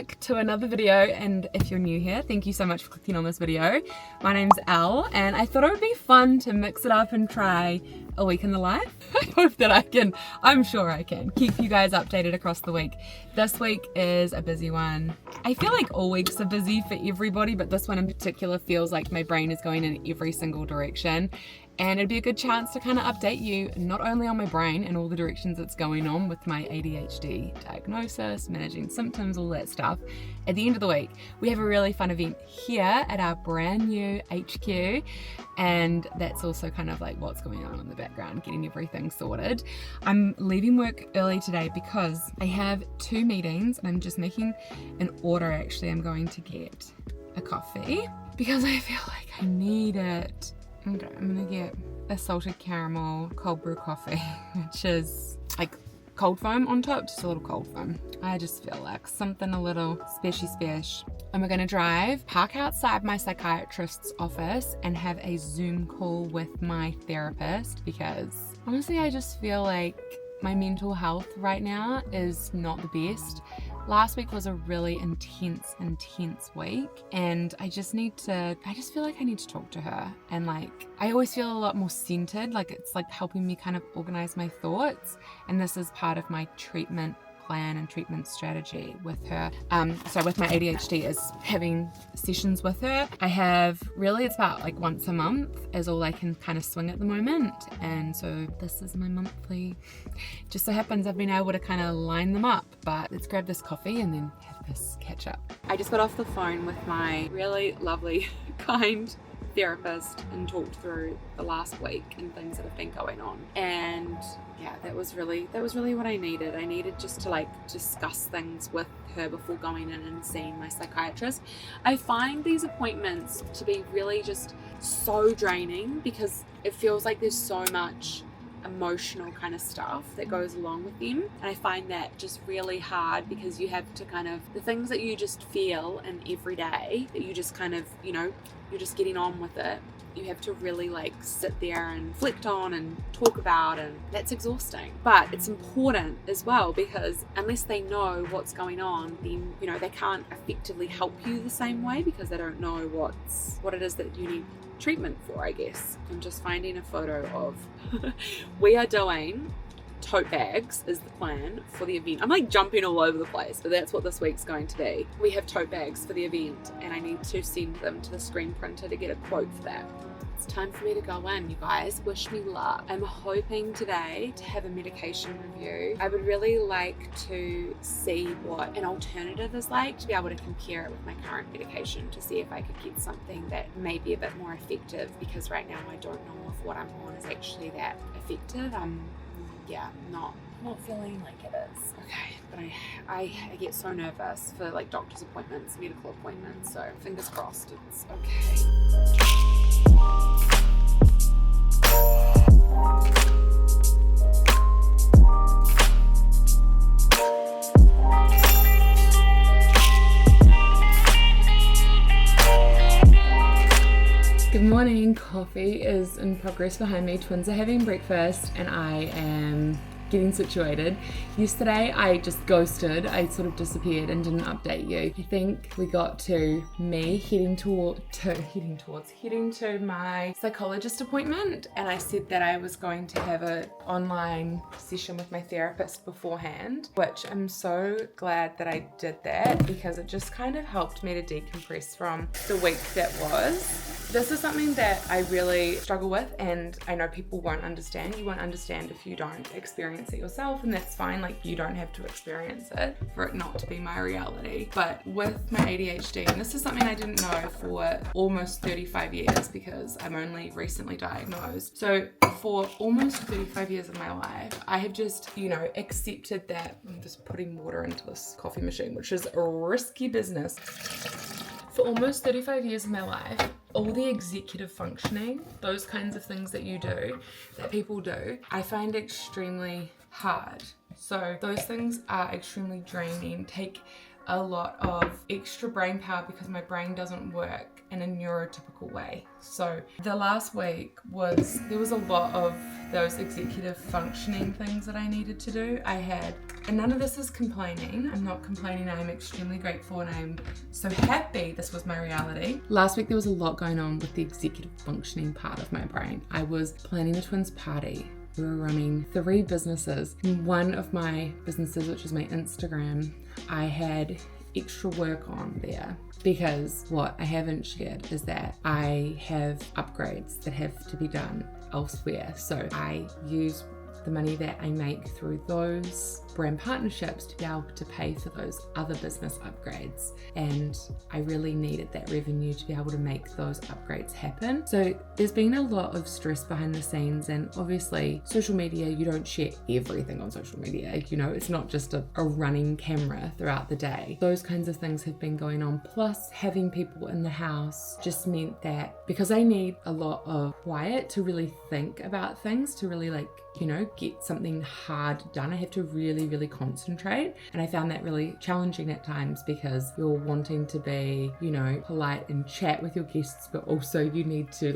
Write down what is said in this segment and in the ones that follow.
back to another video, and if you're new here, thank you so much for clicking on this video. My name's Elle, and I thought it would be fun to mix it up and try a week in the life. I hope that I'm sure I can keep you guys updated across the week. This week is a busy one. I feel like all weeks are busy for everybody, but this one in particular feels like my brain is going in every single direction. And it'd be a good chance to kind of update you not only on my brain and all the directions it's going on with my ADHD diagnosis, managing symptoms, all that stuff. At the end of the week, we have a really fun event here at our brand new HQ. And that's also kind of like what's going on in the background, getting everything sorted. I'm leaving work early today because I have 2 meetings and I'm just making an order. Actually, I'm going to get a coffee because I feel like I need it. Okay, I'm gonna get a salted caramel cold brew coffee, which is like cold foam on top, just a little cold foam. I just feel like something a little special. And we're gonna park outside my psychiatrist's office and have a Zoom call with my therapist because honestly, I just feel like my mental health right now is not the best. Last week was a really intense week, and I just feel like I need to talk to her. And like, I always feel a lot more centered, like it's like helping me kind of organize my thoughts. And this is part of my treatment plan and treatment strategy with her. So with my ADHD is having sessions with her. It's about like once a month is all I can kind of swing at the moment. And so this is my monthly. Just so happens I've been able to kind of line them up, but let's grab this coffee and then have this catch up. I just got off the phone with my really lovely, kind therapist and talked through the last week and things that have been going on. And yeah, that was really what I needed. I needed just to like discuss things with her before going in and seeing my psychiatrist. I find these appointments to be really just so draining because it feels like there's so much emotional kind of stuff that goes along with them, and I find that just really hard because you have to kind of, the things that you just feel in every day that you just kind of, you're just getting on with it, you have to really like sit there and reflect on and talk about, and that's exhausting. But it's important as well because unless they know what's going on, then they can't effectively help you the same way because they don't know what it is that you need treatment for, I guess. I'm just finding a photo of we are doing tote bags is the plan for the event. I'm like jumping all over the place, but that's what this week's going to be. We have tote bags for the event and I need to send them to the screen printer to get a quote for that. It's time for me to go in, you guys. Wish me luck. I'm hoping today to have a medication review. I would really like to see what an alternative is like, to be able to compare it with my current medication to see if I could get something that may be a bit more effective, because right now I don't know if what I'm on is actually that effective. I'm not feeling like it is. Okay, but I get so nervous for like doctor's appointments, medical appointments, so fingers crossed it's okay. Good morning, coffee is in progress behind me. Twins are having breakfast and I am getting situated. Yesterday I just ghosted. I sort of disappeared and didn't update you. I think we got to me heading to my psychologist appointment, and I said that I was going to have an online session with my therapist beforehand, which I'm so glad that I did that because it just kind of helped me to decompress from the week that was. This is something that I really struggle with, and I know people won't understand. You won't understand if you don't experience it yourself, and that's fine. Like, you don't have to experience it for it not to be my reality. But with my ADHD, and this is something I didn't know for almost 35 years because I'm only recently diagnosed. So for almost 35 years of my life, I have just, accepted that. I'm just putting water into this coffee machine, which is a risky business. For almost 35 years of my life, all the executive functioning, those kinds of things that people do, I find extremely hard. So those things are extremely draining, take a lot of extra brain power because my brain doesn't work in a neurotypical way. So the last week there was a lot of those executive functioning things that I needed to do. And none of this is complaining. I'm not complaining. I'm extremely grateful and I'm so happy this was my reality. Last week there was a lot going on with the executive functioning part of my brain. I was planning a twins party. We were running 3 businesses. One of my businesses, which is my Instagram, I had extra work on there because what I haven't shared is that I have upgrades that have to be done elsewhere. So I use the money that I make through those brand partnerships to be able to pay for those other business upgrades. And I really needed that revenue to be able to make those upgrades happen. So there's been a lot of stress behind the scenes, and obviously social media, you don't share everything on social media. You know, it's not just a running camera throughout the day. Those kinds of things have been going on. Plus having people in the house just meant that because I need a lot of quiet to really think about things, to really get something hard done, I have to really concentrate. And I found that really challenging at times because you're wanting to be, polite and chat with your guests, but also you need to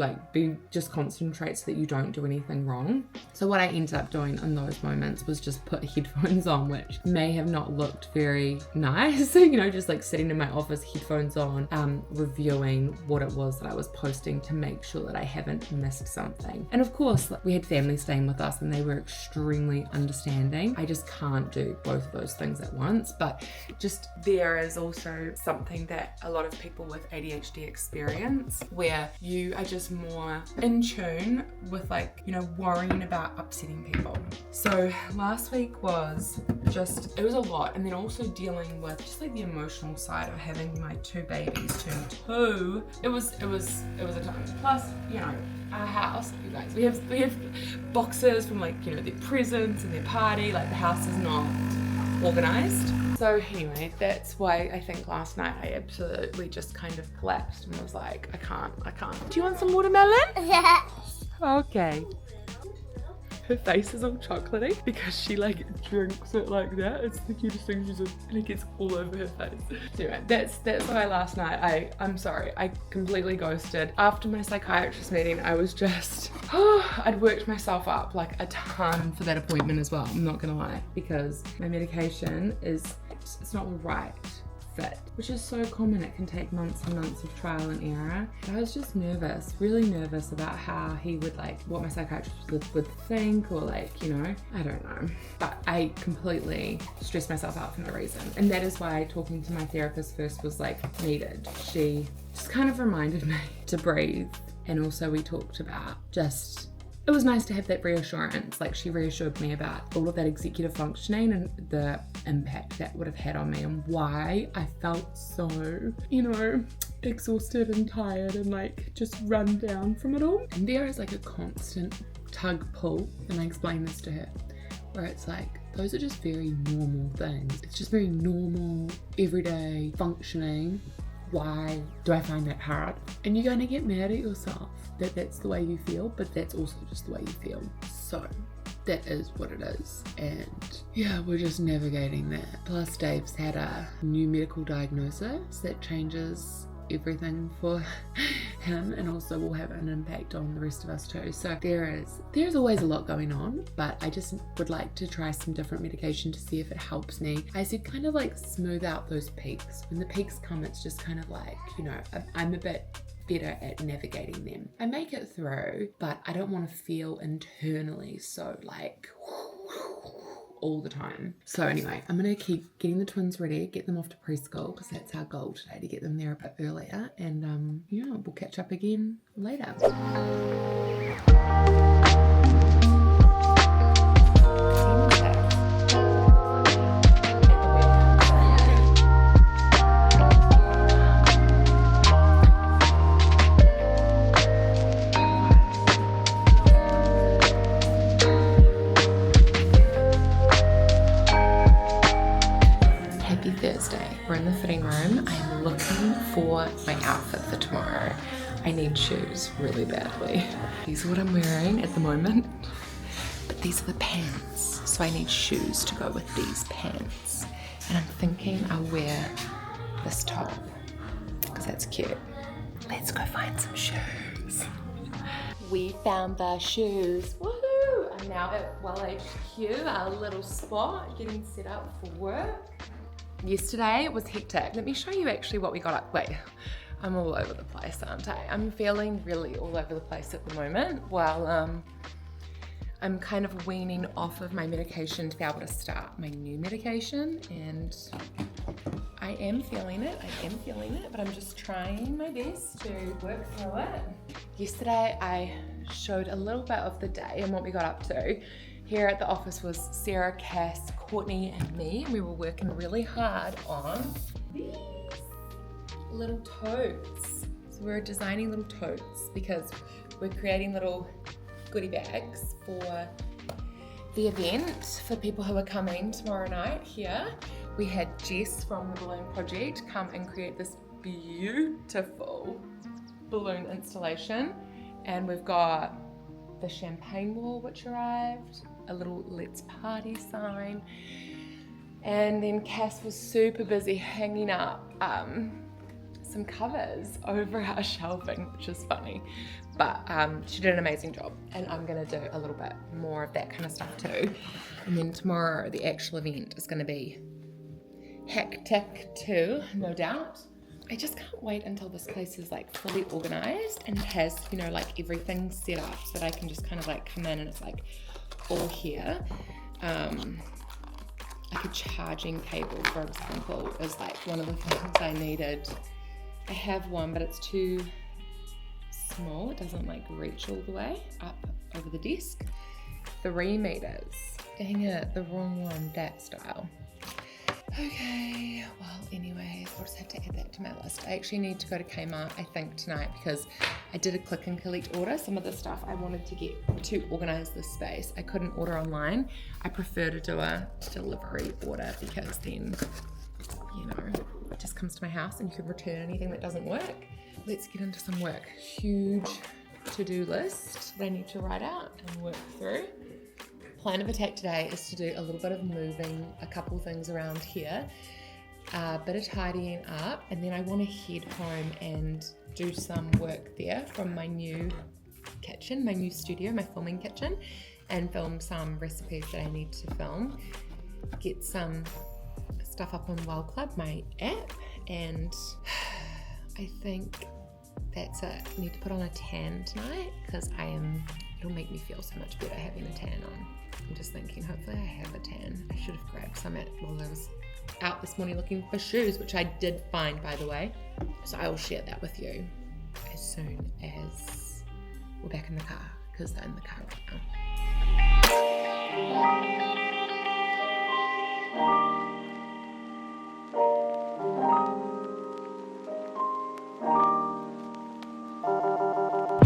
just concentrate so that you don't do anything wrong. So what I ended up doing in those moments was just put headphones on, which may have not looked very nice, just sitting in my office, headphones on, reviewing what it was that I was posting to make sure that I haven't missed something. And of course, we had family staying with us and they were extremely understanding. I just can't do both of those things at once, but just there is also something that a lot of people with ADHD experience where you are just more in tune with worrying about upsetting people. So last week it was a lot, and then also dealing with just the emotional side of having my 2 babies turn 2. It was a time. Plus, our house, you guys, we have boxes from their presents and their party. The house is not organized. So anyway, that's why I think last night I absolutely just kind of collapsed and was like, I can't. Do you want some watermelon? Yes. Okay. Her face is all chocolatey because she drinks it like that. It's the cutest thing she's and it gets all over her face. Anyway, that's why last night I'm sorry, I completely ghosted. After my psychiatrist meeting, I was just I'd worked myself up a ton for that appointment as well. I'm not gonna lie, because my medication it's not the right fit, which is so common. It can take months and months of trial and error. But I was just really nervous about how he would what my psychiatrist would think, or I don't know. But I completely stressed myself out for no reason. And that is why talking to my therapist first was needed. She just kind of reminded me to breathe. And also we talked about it was nice to have that reassurance. She reassured me about all of that executive functioning and the impact that would have had on me and why I felt so, exhausted and tired and just run down from it all. And there is a constant tug pull, and I explained this to her, where it's those are just very normal things. It's just very normal, everyday functioning. Why do I find that hard? And you're going to get mad at yourself that that's the way you feel, but that's also just the way you feel. So that is what it is. And yeah, we're just navigating that. Plus Dave's had a new medical diagnosis that changes everything for him, and also will have an impact on the rest of us too. So there's always a lot going on, but I just would like to try some different medication to see if it helps me. I said kind of smooth out those peaks. When the peaks come, it's just kind of I'm a bit better at navigating them. I make it through, but I don't want to feel internally so all the time. So anyway, I'm going to keep getting the twins ready, get them off to preschool, because that's our goal today, to get them there a bit earlier. And we'll catch up again later. We're in the fitting room. I'm looking for my outfit for tomorrow. I need shoes really badly. These are what I'm wearing at the moment, but these are the pants. So I need shoes to go with these pants. And I'm thinking I'll wear this top because that's cute. Let's go find some shoes. We found the shoes. Woohoo! I'm now at Welle HQ, our little spot, getting set up for work. Yesterday was hectic. Let me show you actually what we got up. Wait, I'm all over the place, aren't I? I'm feeling really all over the place at the moment while I'm kind of weaning off of my medication to be able to start my new medication, and I am feeling it, but I'm just trying my best to work through it. Yesterday I showed a little bit of the day and what we got up to. Here at the office was Sarah, Cass, Courtney and me, and we were working really hard on these little totes. So we're designing little totes because we're creating little goodie bags for the event for people who are coming tomorrow night here. We had Jess from the Balloon Project come and create this beautiful balloon installation, and we've got the champagne wall which arrived, a little let's party sign, and then Cass was super busy hanging up some covers over our shelving, which is funny, but she did an amazing job, and I'm gonna do a little bit more of that kind of stuff too. And then tomorrow the actual event is gonna be hectic too, no doubt. I just can't wait until this place is like fully organized and has, you know, like everything set up so that I can just kind of like come in and it's like all here. Like a charging cable, for example, is like one of the things I needed. I have one, but it's too small. It doesn't like reach all the way up over the desk. 3 meters. Dang it, the wrong one, that style. Okay, well anyways, I'll just have to add that to my list. I actually need to go to Kmart, I think, tonight because I did a click and collect order. Some of the stuff I wanted to get to organize this space. I couldn't order online. I prefer to do a delivery order because then, you know, it just comes to my house and you can return anything that doesn't work. Let's get into some work. Huge to-do list that I need to write out and work through. Plan of attack today is to do a little bit of moving, a couple things around here, a bit of tidying up, and then I want to head home and do some work there from my new kitchen, my new studio, my filming kitchen, and film some recipes that I need to film, get some stuff up on Welle Club, my app, and I think that's it. I need to put on a tan tonight because it'll make me feel so much better having a tan on. I'm just thinking, hopefully I have a tan. I should have grabbed some while I was out this morning looking for shoes, which I did find, by the way. So I will share that with you as soon as we're back in the car, because they're in the car right now.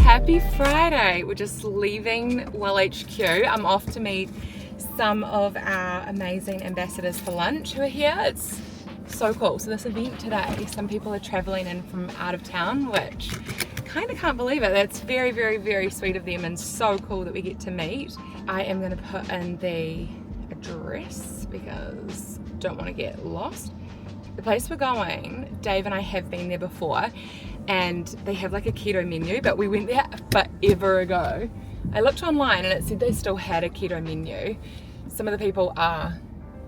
Happy Friday! We're just leaving Welle HQ. I'm off to meet some of our amazing ambassadors for lunch who are here. It's so cool. So this event today, some people are traveling in from out of town, which kind of can't believe it. That's very, very, very sweet of them and so cool that we get to meet. I am going to put in the address because I don't want to get lost. The place we're going, Dave and I have been there before, and they have like a keto menu, but we went there forever ago. I looked online and it said they still had a keto menu. Some of the people are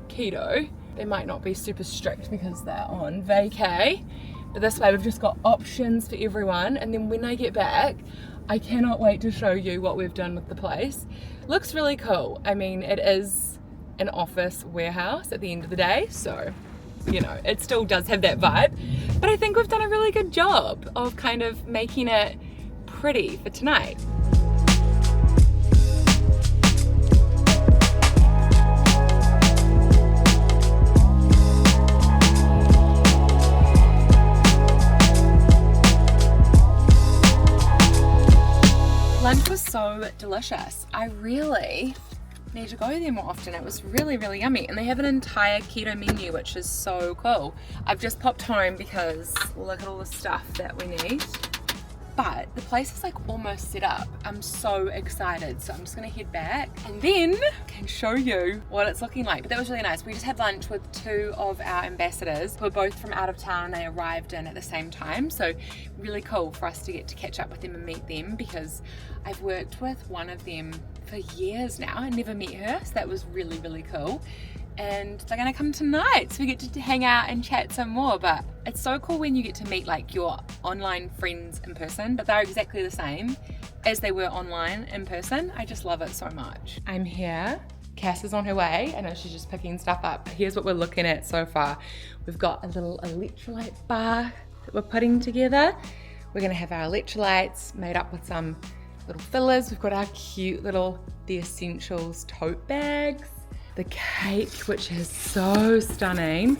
keto. They might not be super strict because they're on vacay, but this way we've just got options for everyone. And then when I get back, I cannot wait to show you what we've done with the place. Looks really cool. I mean, it is an office warehouse at the end of the day, so you know, it still does have that vibe, but I think we've done a really good job of kind of making it pretty for tonight. Lunch was so delicious. I really need to go there more often. It was really, really yummy, and they have an entire keto menu, which is so cool. I've just popped home because look at all the stuff that we need. But the place is like almost set up. I'm so excited. So I'm just gonna head back and then I can show you what it's looking like. But that was really nice. We just had lunch with 2 of our ambassadors who are both from out of town. They arrived in at the same time. So really cool for us to get to catch up with them and meet them, because I've worked with one of them for years now. I never met her. So that was really, really cool. And they're gonna come tonight, so we get to hang out and chat some more. But it's so cool when you get to meet like your online friends in person, but they're exactly the same as they were online in person. I just love it so much. I'm here, Cass is on her way. I know she's just picking stuff up. Here's what we're looking at so far. We've got a little electrolyte bar that we're putting together. We're gonna have our electrolytes made up with some little fillers. We've got our cute little The Essentials tote bags. The cake, which is so stunning.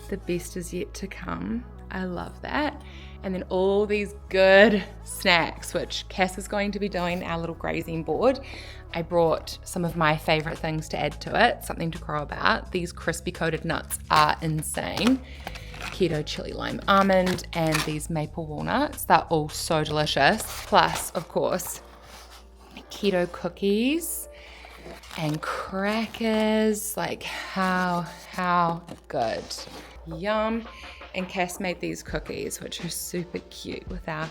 The best is yet to come. I love that. And then all these good snacks, which Cass is going to be doing our little grazing board. I brought some of my favorite things to add to it, something to crow about. These crispy coated nuts are insane. Keto chili lime almond and these maple walnuts. They're all so delicious. Plus, of course, keto cookies and crackers. Like how good. Yum. And Cass made these cookies, which are super cute with our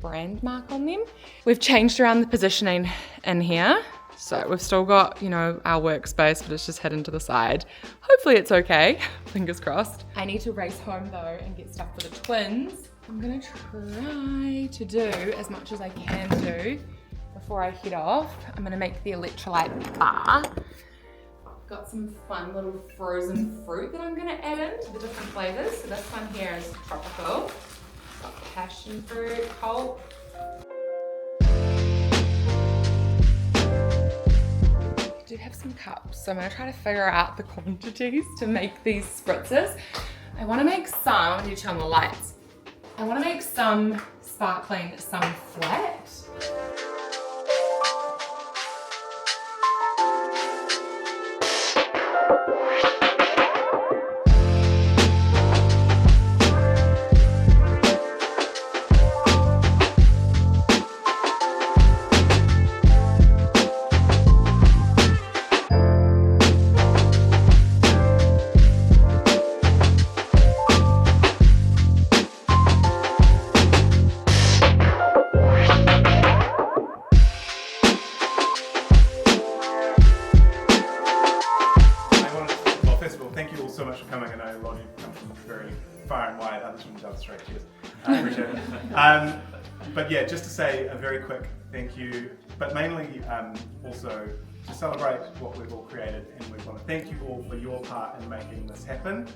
brand mark on them. We've changed around the positioning in here. So we've still got, you know, our workspace, but it's just hidden to the side. Hopefully it's okay, fingers crossed. I need to race home though and get stuff for the twins. I'm gonna try to do as much as I can do before I head off. I'm gonna make the electrolyte bar. Got some fun little frozen fruit that I'm gonna add in to the different flavors. So this one here is tropical. Got passion fruit, cold. I do have some cups, so I'm gonna try to figure out the quantities to make these spritzers. I wanna make some, I need to turn on the lights. I wanna make some sparkling, some flat. So much for coming. I know a lot of you come from very far and wide, others from down the street. Cheers. I appreciate it. But yeah, just to say a very quick thank you, but mainly also to celebrate what we've all created, and we want to thank you all for your part in making this happen.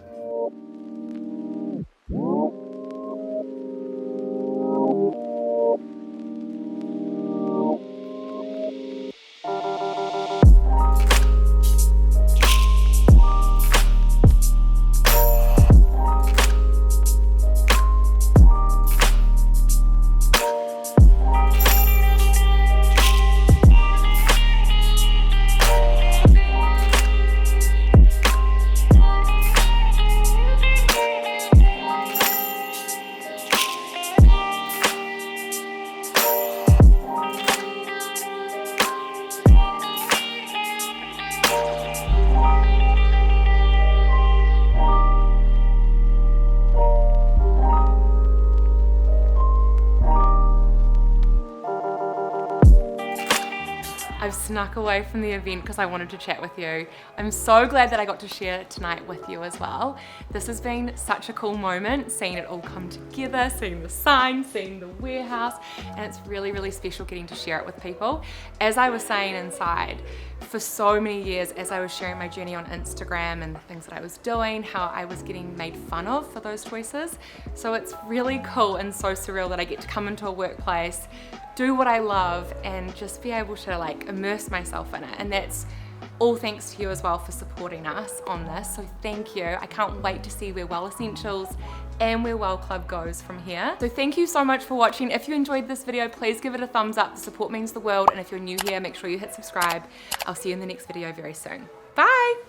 I've snuck away from the event because I wanted to chat with you. I'm so glad that I got to share tonight with you as well. This has been such a cool moment, seeing it all come together, seeing the sign, seeing the warehouse, and it's really, really special getting to share it with people. As I was saying inside, for so many years, as I was sharing my journey on Instagram and the things that I was doing, how I was getting made fun of for those choices. So it's really cool and so surreal that I get to come into a workplace, do what I love, and just be able to like immerse myself in it. And that's all thanks to you as well for supporting us on this. So thank you. I can't wait to see where Welle Essentials and where Welle Club goes from here. So thank you so much for watching. If you enjoyed this video, please give it a thumbs up. The support means the world. And if you're new here, make sure you hit subscribe. I'll see you in the next video very soon. Bye.